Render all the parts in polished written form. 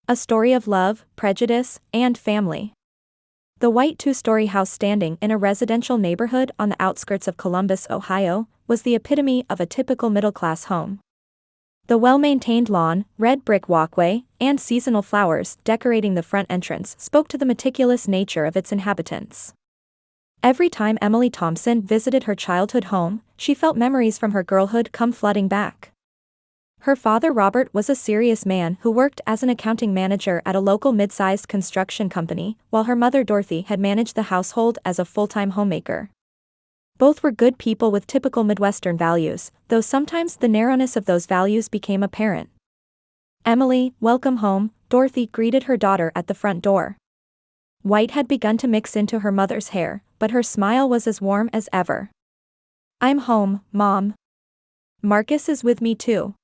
A story of love, prejudice, and family. The white two-story house standing in a residential neighborhood on the outskirts of Columbus, Ohio, was the epitome of a typical middle-class home. The well-maintained lawn, red brick walkway, and seasonal flowers decorating the front entrance spoke to the meticulous nature of its inhabitants. Every time Emily Thompson visited her childhood home, she felt memories from her girlhood come flooding back. Her father Robert was a serious man who worked as an accounting manager at a local mid-sized construction company, while her mother Dorothy had managed the household as a full-time homemaker. Both were good people with typical Midwestern values, though sometimes the narrowness of those values became apparent. "Emily, welcome home," Dorothy greeted her daughter at the front door. White had begun to mix into her mother's hair, but her smile was as warm as ever. "I'm home, Mom. Marcus is with me too."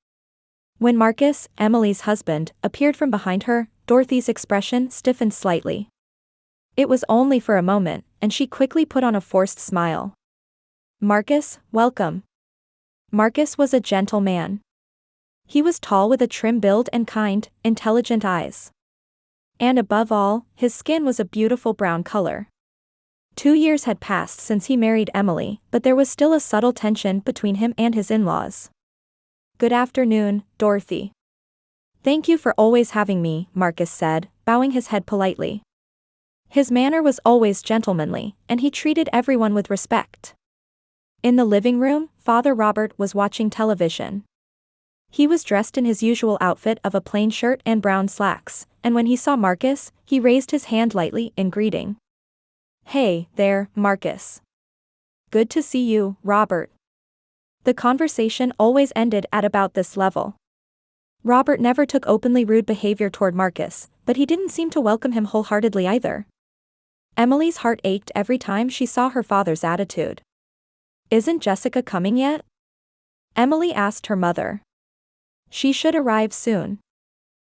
When Marcus, Emily's husband, appeared from behind her, Dorothy's expression stiffened slightly. It was only for a moment, and she quickly put on a forced smile. "Marcus, welcome." Marcus was a gentle man. He was tall with a trim build and kind, intelligent eyes. And above all, his skin was a beautiful brown color. 2 years had passed since he married Emily, but there was still a subtle tension between him and his in-laws. "Good afternoon, Dorothy." "Thank you for always having me," Marcus said, bowing his head politely. His manner was always gentlemanly, and he treated everyone with respect. In the living room, Father Robert was watching television. He was dressed in his usual outfit of a plain shirt and brown slacks, and when he saw Marcus, he raised his hand lightly in greeting. "Hey there, Marcus. Good to see you, Robert." The conversation always ended at about this level. Robert never took openly rude behavior toward Marcus, but he didn't seem to welcome him wholeheartedly either. Emily's heart ached every time she saw her father's attitude. "Isn't Jessica coming yet?" Emily asked her mother. "She should arrive soon.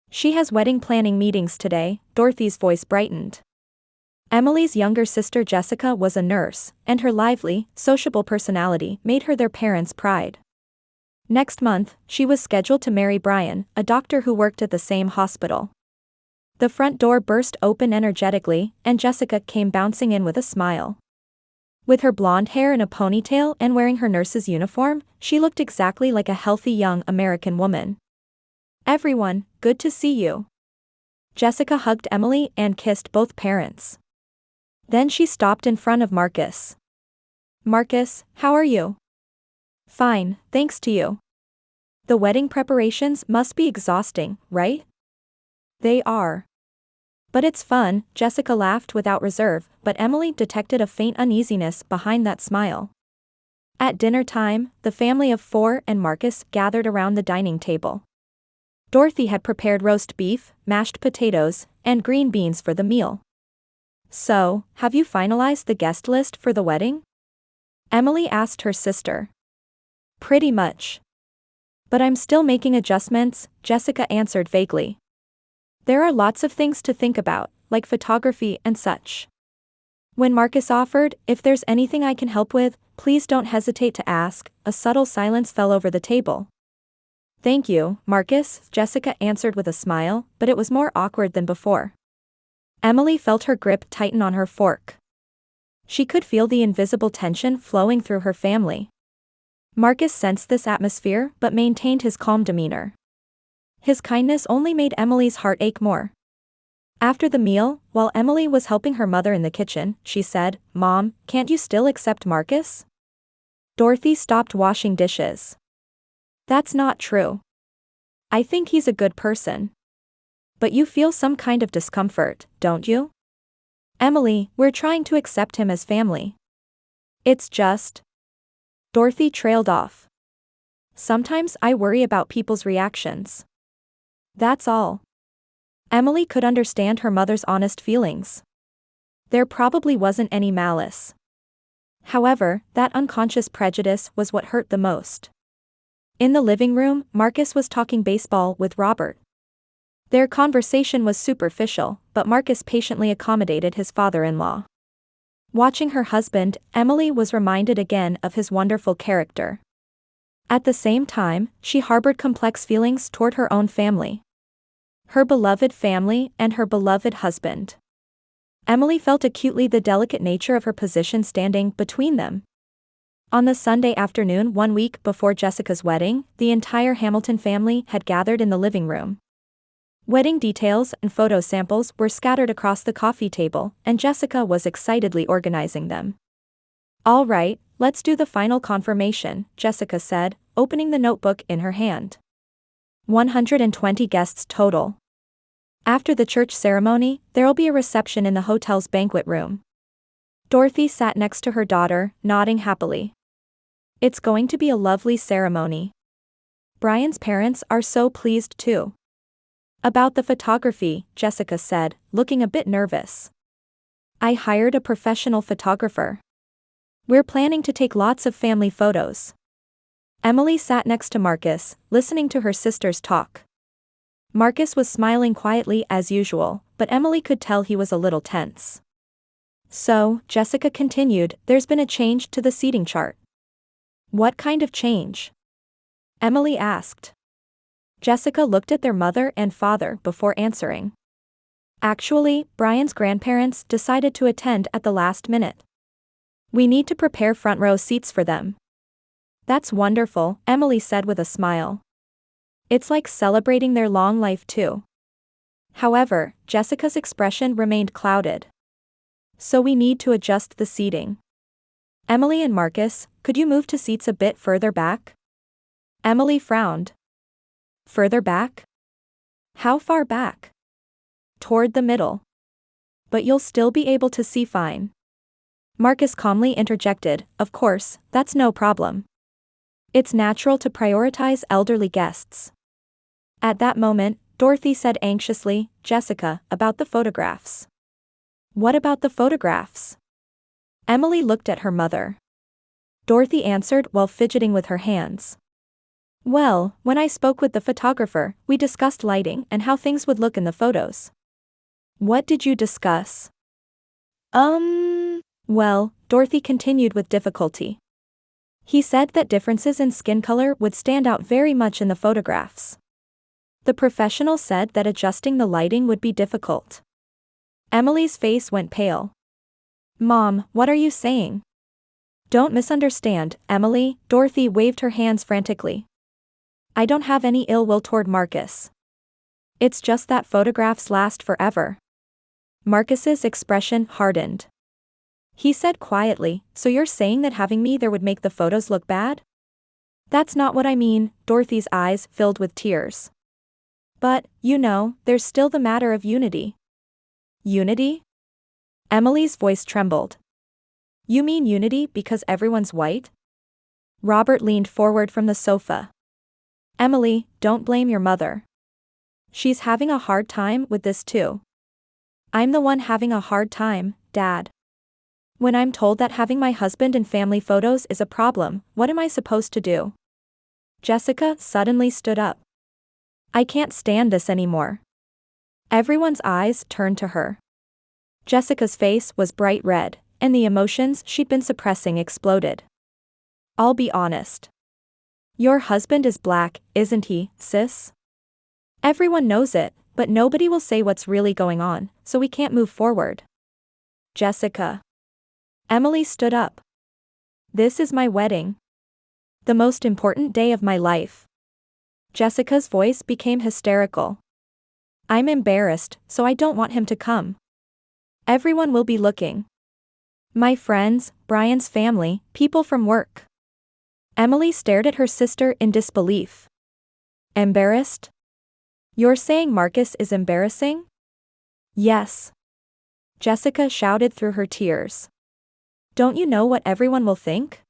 She has wedding planning meetings today," Dorothy's voice brightened. Emily's younger sister Jessica was a nurse, and her lively, sociable personality made her their parents' pride. Next month, she was scheduled to marry Brian, a doctor who worked at the same hospital. The front door burst open energetically, and Jessica came bouncing in with a smile. With her blonde hair in a ponytail and wearing her nurse's uniform, she looked exactly like a healthy young American woman. "Everyone, good to see you." Jessica hugged Emily and kissed both parents. Then she stopped in front of Marcus. "Marcus, how are you?" "Fine, thanks to you." "The wedding preparations must be exhausting, right?" "They are. But it's fun," Jessica laughed without reserve, but Emily detected a faint uneasiness behind that smile. At dinner time, the family of 4 and Marcus gathered around the dining table. Dorothy had prepared roast beef, mashed potatoes, and green beans for the meal. "So, have you finalized the guest list for the wedding?" Emily asked her sister. "Pretty much. But I'm still making adjustments," Jessica answered vaguely. "There are lots of things to think about, like photography and such." When Marcus offered, "If there's anything I can help with, please don't hesitate to ask," a subtle silence fell over the table. "Thank you, Marcus," Jessica answered with a smile, but it was more awkward than before. Emily felt her grip tighten on her fork. She could feel the invisible tension flowing through her family. Marcus sensed this atmosphere but maintained his calm demeanor. His kindness only made Emily's heart ache more. After the meal, while Emily was helping her mother in the kitchen, she said, "Mom, can't you still accept Marcus?" Dorothy stopped washing dishes. "That's not true. I think he's a good person. But you feel some kind of discomfort, don't you?" "Emily, we're trying to accept him as family. It's just..." Dorothy trailed off. "Sometimes I worry about people's reactions. That's all." Emily could understand her mother's honest feelings. There probably wasn't any malice. However, that unconscious prejudice was what hurt the most. In the living room, Marcus was talking baseball with Robert. Their conversation was superficial, but Marcus patiently accommodated his father-in-law. Watching her husband, Emily was reminded again of his wonderful character. At the same time, she harbored complex feelings toward her own family. Her beloved family and her beloved husband. Emily felt acutely the delicate nature of her position standing between them. On the Sunday afternoon 1 week before Jessica's wedding, the entire Hamilton family had gathered in the living room. Wedding details and photo samples were scattered across the coffee table, and Jessica was excitedly organizing them. "All right, let's do the final confirmation," Jessica said, opening the notebook in her hand. 120 guests total. After the church ceremony, there'll be a reception in the hotel's banquet room. Dorothy sat next to her daughter, nodding happily. "It's going to be a lovely ceremony. Brian's parents are so pleased too." "About the photography," Jessica said, looking a bit nervous. "I hired a professional photographer. We're planning to take lots of family photos." Emily sat next to Marcus, listening to her sisters talk. Marcus was smiling quietly as usual, but Emily could tell he was a little tense. "So," Jessica continued, "there's been a change to the seating chart." "What kind of change?" Emily asked. Jessica looked at their mother and father before answering. "Actually, Brian's grandparents decided to attend at the last minute. We need to prepare front row seats for them." "That's wonderful," Emily said with a smile. "It's like celebrating their long life too." However, Jessica's expression remained clouded. "So we need to adjust the seating. Emily and Marcus, could you move to seats a bit further back?" Emily frowned. "Further back? How far back?" "Toward the middle. But you'll still be able to see fine." Marcus calmly interjected, "Of course, that's no problem. It's natural to prioritize elderly guests." At that moment, Dorothy said anxiously, "Jessica, about the photographs." "What about the photographs?" Emily looked at her mother. Dorothy answered while fidgeting with her hands. "Well, when I spoke with the photographer, we discussed lighting and how things would look in the photos." "What did you discuss?" Well," Dorothy continued with difficulty. "He said that differences in skin color would stand out very much in the photographs. The professional said that adjusting the lighting would be difficult." Emily's face went pale. "Mom, what are you saying?" "Don't misunderstand, Emily," Dorothy waved her hands frantically. "I don't have any ill will toward Marcus. It's just that photographs last forever." Marcus's expression hardened. He said quietly, "So you're saying that having me there would make the photos look bad?" "That's not what I mean," Dorothy's eyes filled with tears. "But, you know, there's still the matter of unity." "Unity?" Emily's voice trembled. "You mean unity because everyone's white?" Robert leaned forward from the sofa. "Emily, don't blame your mother. She's having a hard time with this too." "I'm the one having a hard time, Dad. When I'm told that having my husband in family photos is a problem, what am I supposed to do?" Jessica suddenly stood up. "I can't stand this anymore." Everyone's eyes turned to her. Jessica's face was bright red, and the emotions she'd been suppressing exploded. "I'll be honest. Your husband is black, isn't he, sis? Everyone knows it, but nobody will say what's really going on, so we can't move forward." "Jessica." Emily stood up. "This is my wedding. The most important day of my life." Jessica's voice became hysterical. "I'm embarrassed, so I don't want him to come. Everyone will be looking. My friends, Brian's family, people from work." Emily stared at her sister in disbelief. "Embarrassed? You're saying Marcus is embarrassing?" "Yes." Jessica shouted through her tears. "Don't you know what everyone will think?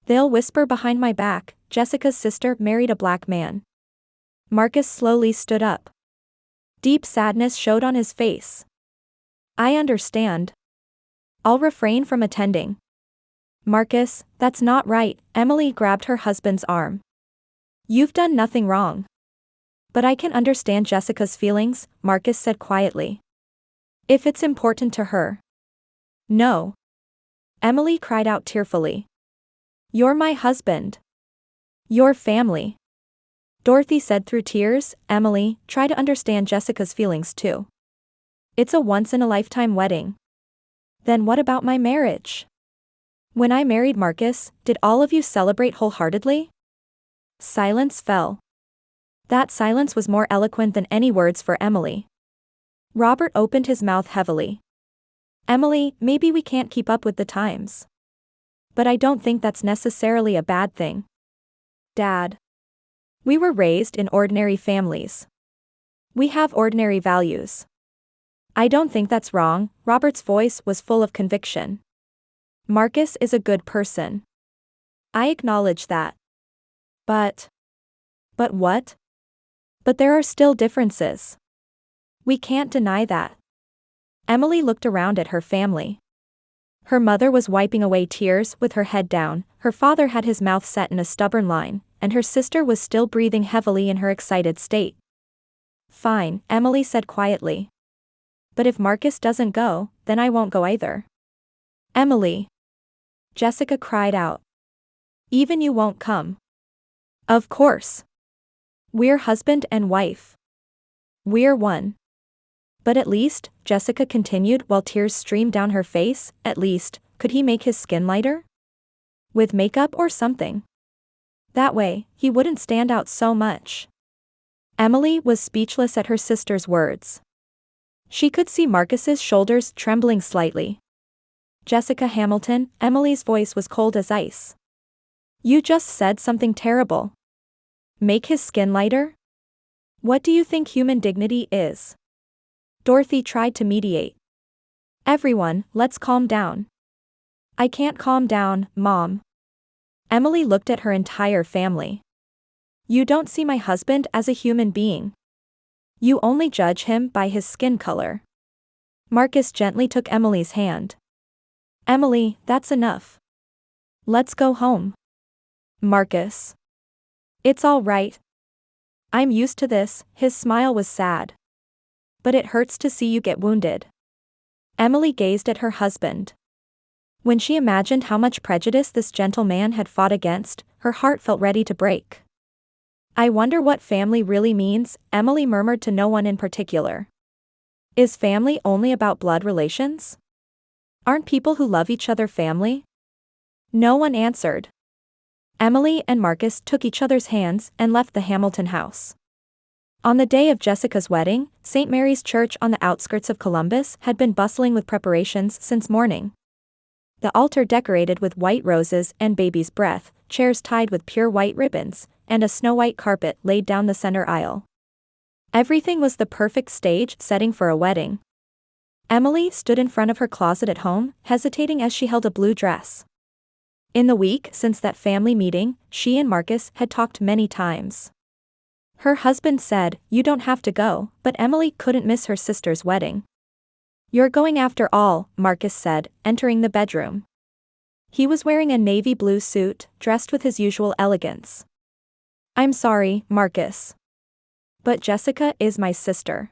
They'll whisper behind my back, Jessica's sister married a black man." Marcus slowly stood up. Deep sadness showed on his face. "I understand. I'll refrain from attending." "Marcus, that's not right," Emily grabbed her husband's arm. "You've done nothing wrong." "But I can understand Jessica's feelings," Marcus said quietly. "If it's important to her." "No." Emily cried out tearfully. "You're my husband. Your family. Dorothy said through tears. Emily, try to understand Jessica's feelings too. It's a once-in-a-lifetime wedding. Then what about my marriage? When I married Marcus, did all of you celebrate wholeheartedly? Silence fell. That silence was more eloquent than any words for Emily. Robert opened his mouth heavily. Emily, maybe we can't keep up with the times. But I don't think that's necessarily a bad thing. Dad. We were raised in ordinary families. We have ordinary values. I don't think that's wrong. Robert's voice was full of conviction. Marcus is a good person. I acknowledge that. But what? But there are still differences. We can't deny that. Emily looked around at her family. Her mother was wiping away tears with her head down, her father had his mouth set in a stubborn line, and her sister was still breathing heavily in her excited state. Fine, Emily said quietly. But if Marcus doesn't go, then I won't go either. Emily. Jessica cried out. Even you won't come. Of course. We're husband and wife. We're one. But at least, Jessica continued while tears streamed down her face, at least, could he make his skin lighter? With makeup or something. That way, he wouldn't stand out so much. Emily was speechless at her sister's words. She could see Marcus's shoulders trembling slightly. Jessica Hamilton, Emily's voice was cold as ice. You just said something terrible. Make his skin lighter? What do you think human dignity is? Dorothy tried to mediate. Everyone, let's calm down. I can't calm down, Mom. Emily looked at her entire family. You don't see my husband as a human being. You only judge him by his skin color. Marcus gently took Emily's hand. Emily, that's enough. Let's go home. Marcus. It's all right. I'm used to this, his smile was sad. But it hurts to see you get wounded. Emily gazed at her husband. When she imagined how much prejudice this gentle man had fought against, her heart felt ready to break. I wonder what family really means, Emily murmured to no one in particular. Is family only about blood relations? Aren't people who love each other family? No one answered. Emily and Marcus took each other's hands and left the Hamilton house. On the day of Jessica's wedding, St. Mary's Church on the outskirts of Columbus had been bustling with preparations since morning. The altar decorated with white roses and baby's breath, chairs tied with pure white ribbons, and a snow-white carpet laid down the center aisle. Everything was the perfect stage setting for a wedding. Emily stood in front of her closet at home, hesitating as she held a blue dress. In the week since that family meeting, she and Marcus had talked many times. Her husband said, "You don't have to go," but Emily couldn't miss her sister's wedding. "You're going after all," Marcus said, entering the bedroom. He was wearing a navy blue suit, dressed with his usual elegance. "I'm sorry, Marcus. But Jessica is my sister.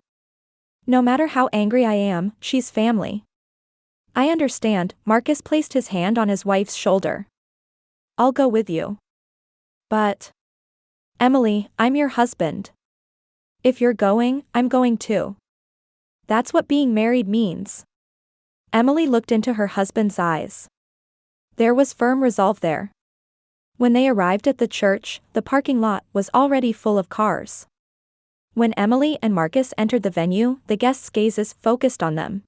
No matter how angry I am, she's family." "I understand," Marcus placed his hand on his wife's shoulder. "I'll go with you." "But..." "Emily, I'm your husband. If you're going, I'm going too. That's what being married means." Emily looked into her husband's eyes. There was firm resolve there. When they arrived at the church, the parking lot was already full of cars. When Emily and Marcus entered the venue, the guests' gazes focused on them.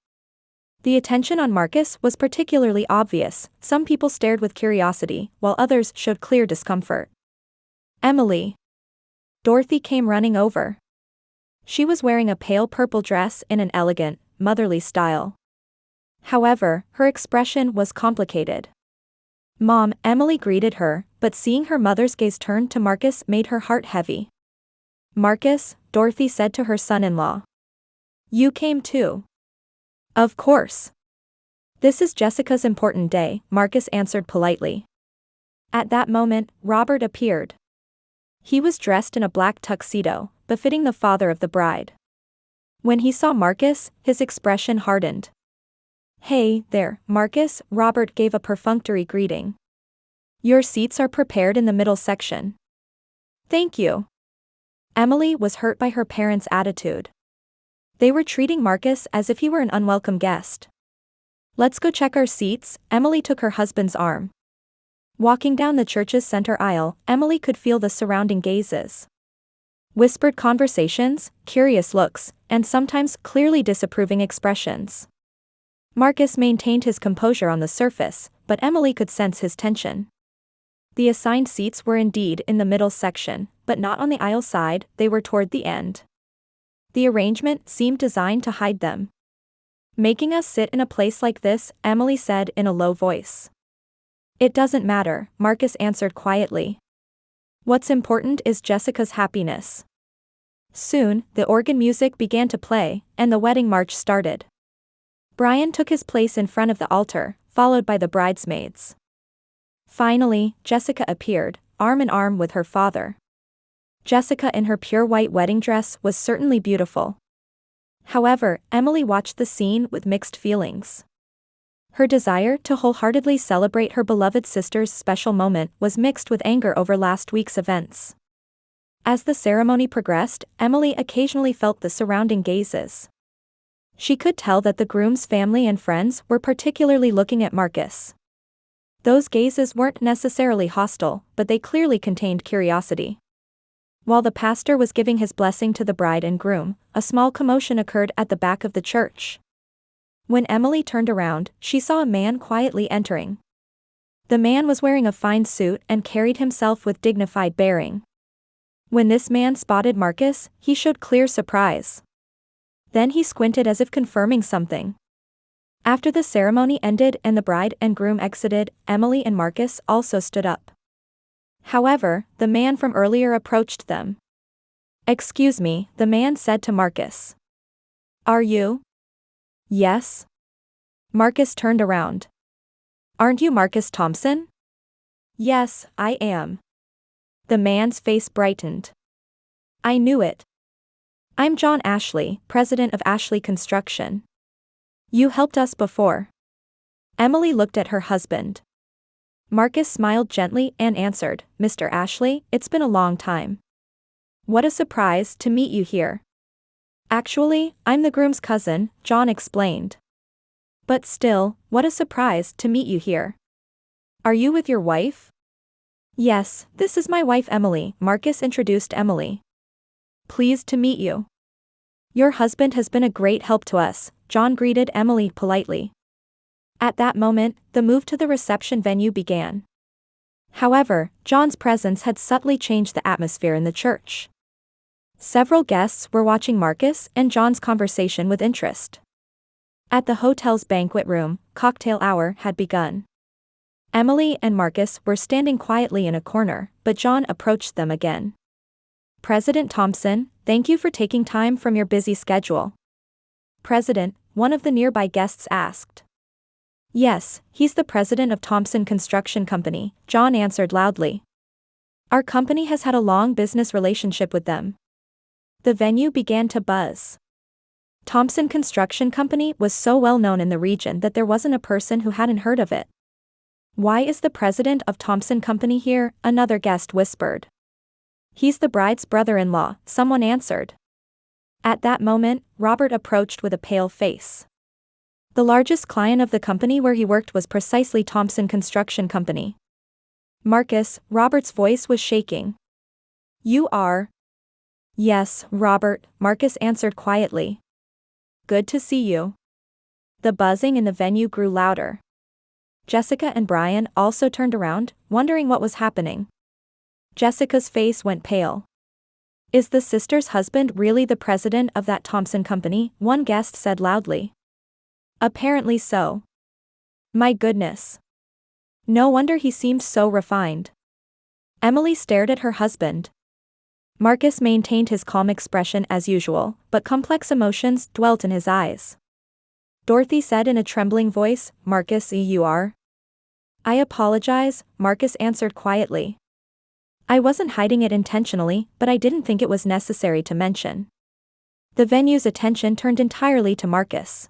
The attention on Marcus was particularly obvious. Some people stared with curiosity, while others showed clear discomfort. "Emily." Dorothy came running over. She was wearing a pale purple dress in an elegant, motherly style. However, her expression was complicated. "Mom," Emily greeted her, but seeing her mother's gaze turn to Marcus made her heart heavy. "Marcus," Dorothy said to her son-in-law. "You came too." "Of course. This is Jessica's important day," Marcus answered politely. At that moment, Robert appeared. He was dressed in a black tuxedo, befitting the father of the bride. When he saw Marcus, his expression hardened. "Hey there, Marcus," Robert gave a perfunctory greeting. "Your seats are prepared in the middle section." "Thank you." Emily was hurt by her parents' attitude. They were treating Marcus as if he were an unwelcome guest. "Let's go check our seats," Emily took her husband's arm. Walking down the church's center aisle, Emily could feel the surrounding gazes. Whispered conversations, curious looks, and sometimes clearly disapproving expressions. Marcus maintained his composure on the surface, but Emily could sense his tension. The assigned seats were indeed in the middle section, but not on the aisle side, they were toward the end. The arrangement seemed designed to hide them. "Making us sit in a place like this," Emily said in a low voice. "It doesn't matter," Marcus answered quietly. "What's important is Jessica's happiness." Soon, the organ music began to play, and the wedding march started. Brian took his place in front of the altar, followed by the bridesmaids. Finally, Jessica appeared, arm in arm with her father. Jessica in her pure white wedding dress was certainly beautiful. However, Emily watched the scene with mixed feelings. Her desire to wholeheartedly celebrate her beloved sister's special moment was mixed with anger over last week's events. As the ceremony progressed, Emily occasionally felt the surrounding gazes. She could tell that the groom's family and friends were particularly looking at Marcus. Those gazes weren't necessarily hostile, but they clearly contained curiosity. While the pastor was giving his blessing to the bride and groom, a small commotion occurred at the back of the church. When Emily turned around, she saw a man quietly entering. The man was wearing a fine suit and carried himself with dignified bearing. When this man spotted Marcus, he showed clear surprise. Then he squinted as if confirming something. After the ceremony ended and the bride and groom exited, Emily and Marcus also stood up. However, the man from earlier approached them. "Excuse me," the man said to Marcus. "Are you?" "Yes." Marcus turned around. "Aren't you Marcus Thompson?" "Yes, I am." The man's face brightened. "I knew it. I'm John Ashley, president of Ashley Construction. You helped us before." Emily looked at her husband. Marcus smiled gently and answered, "Mr. Ashley, it's been a long time. What a surprise to meet you here." "Actually, I'm the groom's cousin," John explained. "But still, what a surprise to meet you here. Are you with your wife?" "Yes, this is my wife Emily," Marcus introduced Emily. "Pleased to meet you. Your husband has been a great help to us," John greeted Emily politely. At that moment, the move to the reception venue began. However, John's presence had subtly changed the atmosphere in the church. Several guests were watching Marcus and John's conversation with interest. At the hotel's banquet room, cocktail hour had begun. Emily and Marcus were standing quietly in a corner, but John approached them again. "President Thompson, thank you for taking time from your busy schedule." "President?" one of the nearby guests asked. "Yes, he's the president of Thompson Construction Company," John answered loudly. "Our company has had a long business relationship with them." The venue began to buzz. Thompson Construction Company was so well known in the region that there wasn't a person who hadn't heard of it. "Why is the president of Thompson Company here?" another guest whispered. "He's the bride's brother-in-law," someone answered. At that moment, Robert approached with a pale face. The largest client of the company where he worked was precisely Thompson Construction Company. "Marcus," Robert's voice was shaking. "You are?" "Yes, Robert," Marcus answered quietly. "Good to see you." The buzzing in the venue grew louder. Jessica and Brian also turned around, wondering what was happening. Jessica's face went pale. "Is the sister's husband really the president of that Thompson Company?" one guest said loudly. "Apparently so." "My goodness. No wonder he seemed so refined." Emily stared at her husband. Marcus maintained his calm expression as usual, but complex emotions dwelt in his eyes. Dorothy said in a trembling voice, "Marcus, you are?" "I apologize," Marcus answered quietly. "I wasn't hiding it intentionally, but I didn't think it was necessary to mention." The venue's attention turned entirely to Marcus.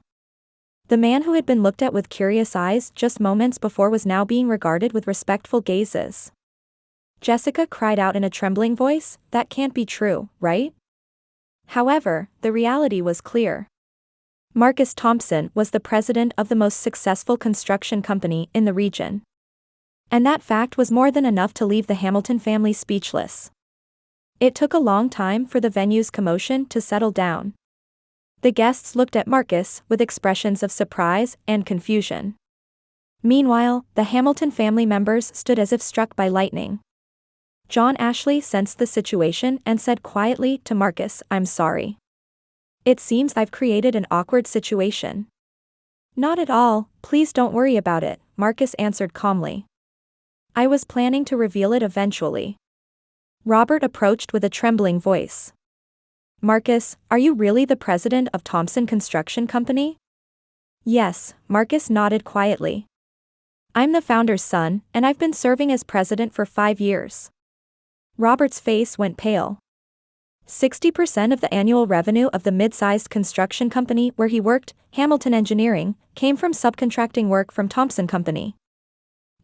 The man who had been looked at with curious eyes just moments before was now being regarded with respectful gazes. Jessica cried out in a trembling voice, "That can't be true, right?" However, the reality was clear. Marcus Thompson was the president of the most successful construction company in the region. And that fact was more than enough to leave the Hamilton family speechless. It took a long time for the venue's commotion to settle down. The guests looked at Marcus with expressions of surprise and confusion. Meanwhile, the Hamilton family members stood as if struck by lightning. John Ashley sensed the situation and said quietly to Marcus, "I'm sorry. It seems I've created an awkward situation." "Not at all, please don't worry about it," Marcus answered calmly. "I was planning to reveal it eventually." Robert approached with a trembling voice. "Marcus, are you really the president of Thompson Construction Company?" "Yes," Marcus nodded quietly. "I'm the founder's son, and I've been serving as president for 5 years." Robert's face went pale. 60% of the annual revenue of the mid-sized construction company where he worked, Hamilton Engineering, came from subcontracting work from Thompson Company.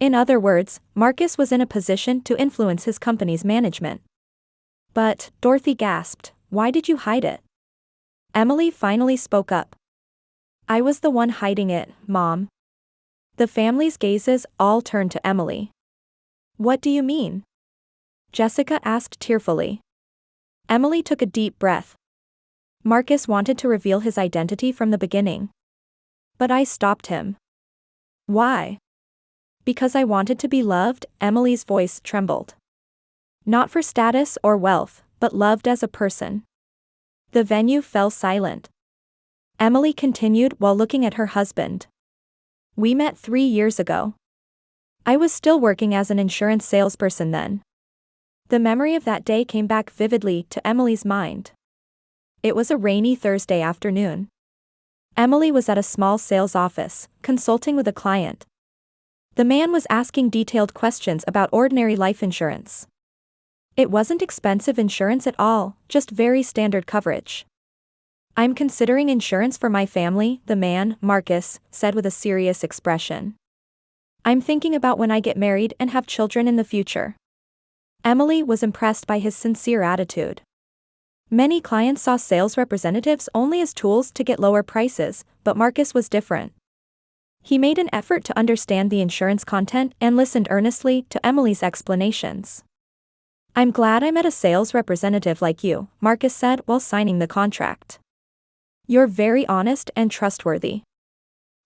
In other words, Marcus was in a position to influence his company's management. "But," Dorothy gasped, "why did you hide it?" Emily finally spoke up. "I was the one hiding it, Mom." The family's gazes all turned to Emily. "What do you mean?" Jessica asked tearfully. Emily took a deep breath. "Marcus wanted to reveal his identity from the beginning. But I stopped him." "Why?" "Because I wanted to be loved," Emily's voice trembled. "Not for status or wealth, but loved as a person." The venue fell silent. Emily continued while looking at her husband. "We met 3 years ago. I was still working as an insurance salesperson then." The memory of that day came back vividly to Emily's mind. It was a rainy Thursday afternoon. Emily was at a small sales office, consulting with a client. The man was asking detailed questions about ordinary life insurance. It wasn't expensive insurance at all, just very standard coverage. "I'm considering insurance for my family," the man, Marcus, said with a serious expression. "I'm thinking about when I get married and have children in the future." Emily was impressed by his sincere attitude. Many clients saw sales representatives only as tools to get lower prices, but Marcus was different. He made an effort to understand the insurance content and listened earnestly to Emily's explanations. "I'm glad I met a sales representative like you," Marcus said while signing the contract. "You're very honest and trustworthy."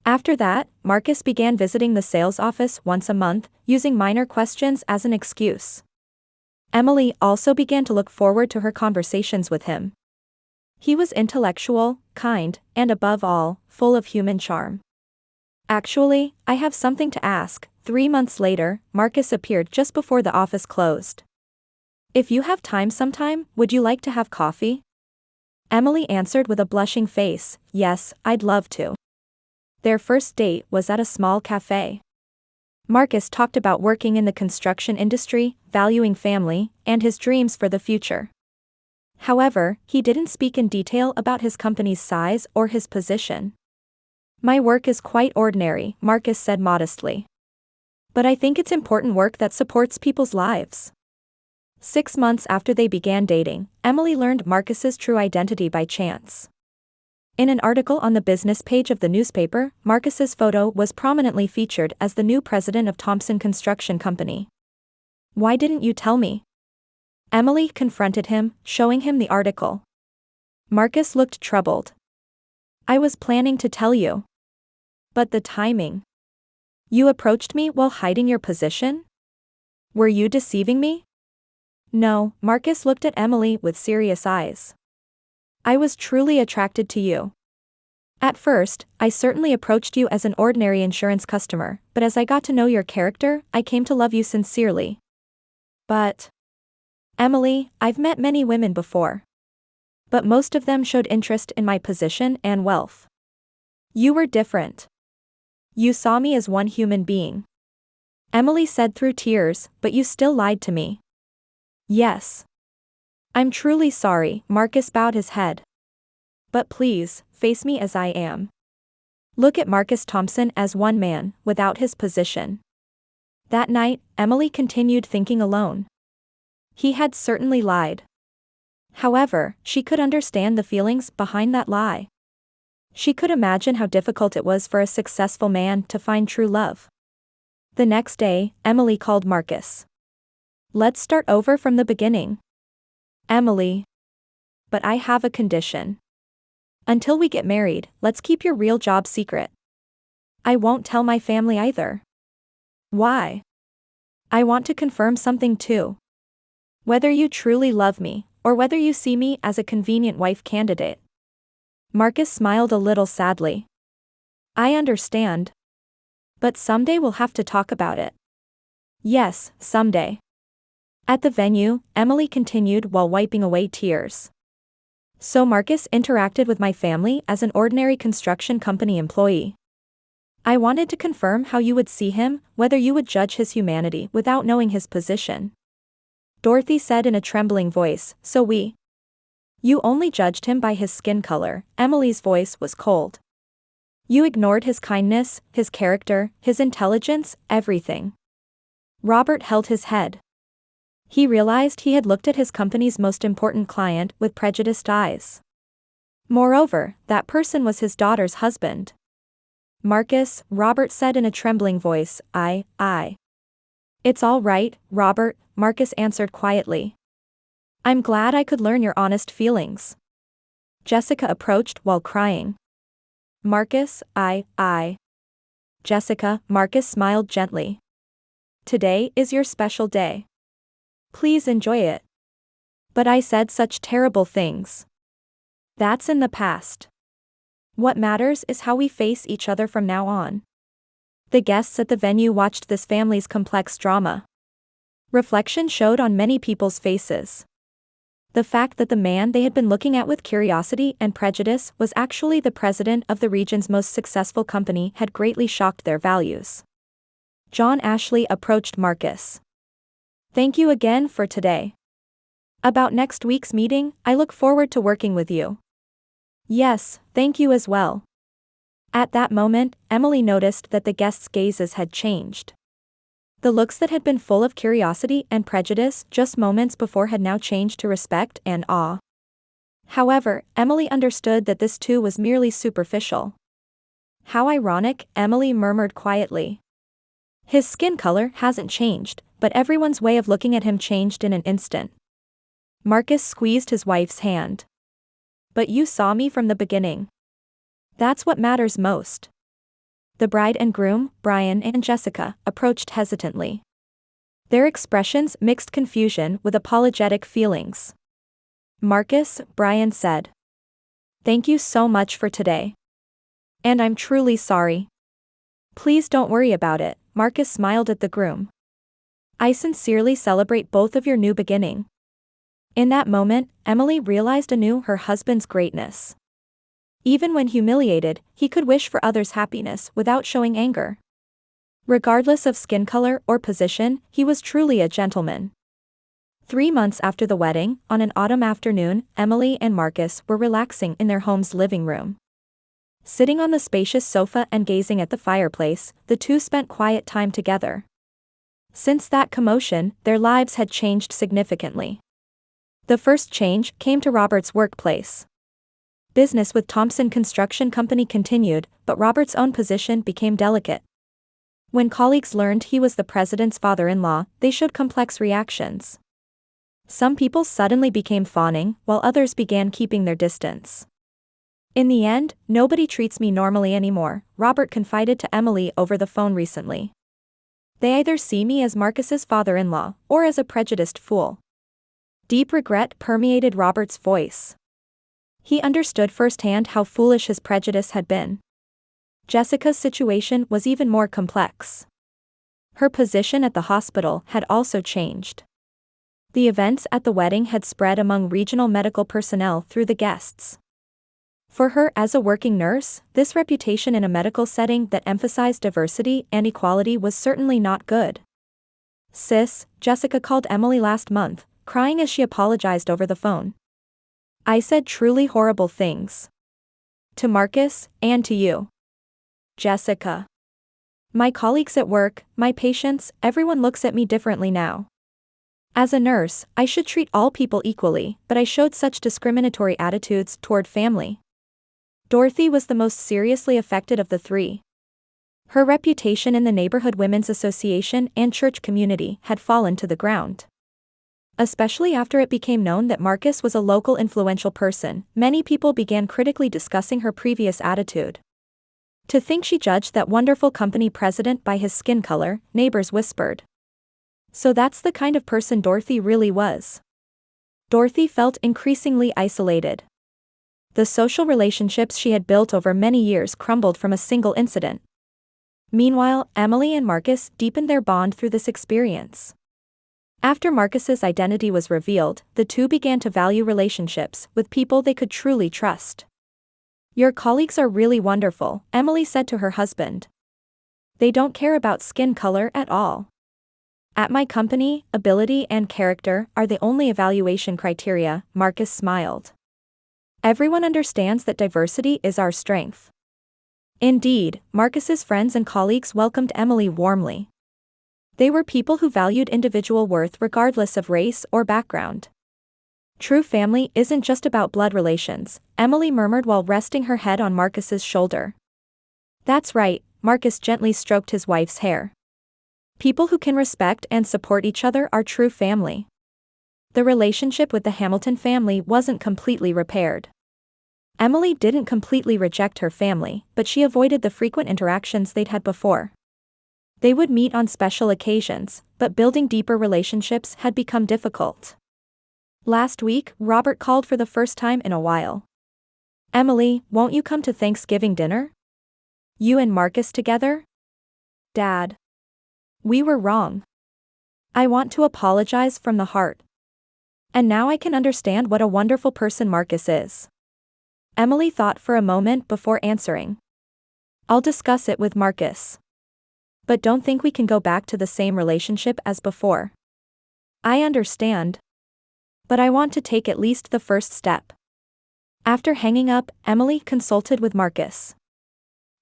After that, Marcus began visiting the sales office once a month, using minor questions as an excuse. Emily also began to look forward to her conversations with him. He was intellectual, kind, and above all, full of human charm. "Actually, I have something to ask." 3 months later, Marcus appeared just before the office closed. "If you have time sometime, would you like to have coffee?" Emily answered with a blushing face, "Yes, I'd love to." Their first date was at a small cafe. Marcus talked about working in the construction industry, valuing family, and his dreams for the future. However, he didn't speak in detail about his company's size or his position. "My work is quite ordinary," Marcus said modestly. "But I think it's important work that supports people's lives." 6 months after they began dating, Emily learned Marcus's true identity by chance. In an article on the business page of the newspaper, Marcus's photo was prominently featured as the new president of Thompson Construction Company. "Why didn't you tell me?" Emily confronted him, showing him the article. Marcus looked troubled. "I was planning to tell you. But the timing. You approached me while hiding your position? Were you deceiving me?" "No," Marcus looked at Emily with serious eyes. "I was truly attracted to you. At first, I certainly approached you as an ordinary insurance customer, but as I got to know your character, I came to love you sincerely." "But..." "Emily, I've met many women before. But most of them showed interest in my position and wealth. You were different. You saw me as one human being." Emily said through tears, "But you still lied to me." "Yes. I'm truly sorry," Marcus bowed his head. "But please, face me as I am. Look at Marcus Thompson as one man, without his position." That night, Emily continued thinking alone. He had certainly lied. However, she could understand the feelings behind that lie. She could imagine how difficult it was for a successful man to find true love. The next day, Emily called Marcus. Let's start over from the beginning. Emily. But I have a condition. Until we get married, let's keep your real job secret. I won't tell my family either. Why? I want to confirm something too. Whether you truly love me, or whether you see me as a convenient wife candidate. Marcus smiled a little sadly. I understand. But someday we'll have to talk about it. Yes, someday. At the venue, Emily continued while wiping away tears. So Marcus interacted with my family as an ordinary construction company employee. I wanted to confirm how you would see him, whether you would judge his humanity without knowing his position. Dorothy said in a trembling voice, so we. You only judged him by his skin color. Emily's voice was cold. You ignored his kindness, his character, his intelligence, everything. Robert held his head. He realized he had looked at his company's most important client with prejudiced eyes. Moreover, that person was his daughter's husband. Marcus, Robert said in a trembling voice, I. It's all right, Robert, Marcus answered quietly. I'm glad I could learn your honest feelings. Jessica approached while crying. Marcus, I. Jessica, Marcus smiled gently. Today is your special day. Please enjoy it. But I said such terrible things. That's in the past. What matters is how we face each other from now on. The guests at the venue watched this family's complex drama. Reflection showed on many people's faces. The fact that the man they had been looking at with curiosity and prejudice was actually the president of the region's most successful company had greatly shocked their values. John Ashley approached Marcus. Thank you again for today. About next week's meeting, I look forward to working with you. Yes, thank you as well. At that moment, Emily noticed that the guests' gazes had changed. The looks that had been full of curiosity and prejudice just moments before had now changed to respect and awe. However, Emily understood that this too was merely superficial. How ironic, Emily murmured quietly. His skin color hasn't changed, but everyone's way of looking at him changed in an instant. Marcus squeezed his wife's hand. But you saw me from the beginning. That's what matters most. The bride and groom, Brian and Jessica, approached hesitantly. Their expressions mixed confusion with apologetic feelings. Marcus, Brian said. Thank you so much for today. And I'm truly sorry. Please don't worry about it, Marcus smiled at the groom. I sincerely celebrate both of your new beginning. In that moment, Emily realized anew her husband's greatness. Even when humiliated, he could wish for others' happiness without showing anger. Regardless of skin color or position, he was truly a gentleman. 3 months after the wedding, on an autumn afternoon, Emily and Marcus were relaxing in their home's living room. Sitting on the spacious sofa and gazing at the fireplace, the two spent quiet time together. Since that commotion, their lives had changed significantly. The first change came to Robert's workplace. Business with Thompson Construction Company continued, but Robert's own position became delicate. When colleagues learned he was the president's father-in-law, they showed complex reactions. Some people suddenly became fawning, while others began keeping their distance. In the end, nobody treats me normally anymore, Robert confided to Emily over the phone recently. They either see me as Marcus's father-in-law, or as a prejudiced fool. Deep regret permeated Robert's voice. He understood firsthand how foolish his prejudice had been. Jessica's situation was even more complex. Her position at the hospital had also changed. The events at the wedding had spread among regional medical personnel through the guests. For her as a working nurse, this reputation in a medical setting that emphasized diversity and equality was certainly not good. Sis, Jessica called Emily last month, crying as she apologized over the phone. I said truly horrible things. To Marcus, and to you. Jessica. My colleagues at work, my patients, everyone looks at me differently now. As a nurse, I should treat all people equally, but I showed such discriminatory attitudes toward family. Dorothy was the most seriously affected of the three. Her reputation in the neighborhood women's association and church community had fallen to the ground. Especially after it became known that Marcus was a local influential person, many people began critically discussing her previous attitude. To think she judged that wonderful company president by his skin color, neighbors whispered. So that's the kind of person Dorothy really was. Dorothy felt increasingly isolated. The social relationships she had built over many years crumbled from a single incident. Meanwhile, Emily and Marcus deepened their bond through this experience. After Marcus's identity was revealed, the two began to value relationships with people they could truly trust. "Your colleagues are really wonderful," Emily said to her husband. "They don't care about skin color at all. At my company, ability and character are the only evaluation criteria," Marcus smiled. "Everyone understands that diversity is our strength." Indeed, Marcus's friends and colleagues welcomed Emily warmly. They were people who valued individual worth regardless of race or background. "True family isn't just about blood relations," Emily murmured while resting her head on Marcus's shoulder. "That's right," Marcus gently stroked his wife's hair. "People who can respect and support each other are true family." The relationship with the Hamilton family wasn't completely repaired. Emily didn't completely reject her family, but she avoided the frequent interactions they'd had before. They would meet on special occasions, but building deeper relationships had become difficult. Last week, Robert called for the first time in a while. "Emily, won't you come to Thanksgiving dinner? You and Marcus together?" "Dad. We were wrong. I want to apologize from the heart. And now I can understand what a wonderful person Marcus is." Emily thought for a moment before answering. "I'll discuss it with Marcus. But don't think we can go back to the same relationship as before." "I understand. But I want to take at least the first step." After hanging up, Emily consulted with Marcus.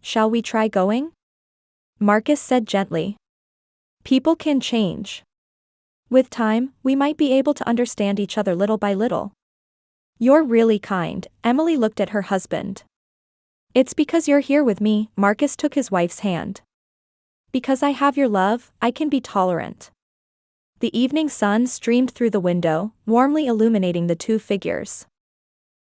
"Shall we try going?" Marcus said gently. "People can change. With time, we might be able to understand each other little by little." "You're really kind," Emily looked at her husband. "It's because you're here with me," Marcus took his wife's hand. "Because I have your love, I can be tolerant." The evening sun streamed through the window, warmly illuminating the two figures.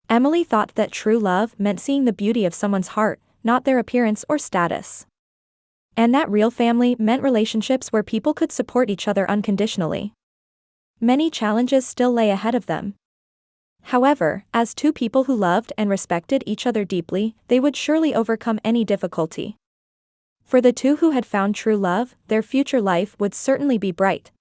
Emily thought that true love meant seeing the beauty of someone's heart, not their appearance or status. And that real family meant relationships where people could support each other unconditionally. Many challenges still lay ahead of them. However, as two people who loved and respected each other deeply, they would surely overcome any difficulty. For the two who had found true love, their future life would certainly be bright.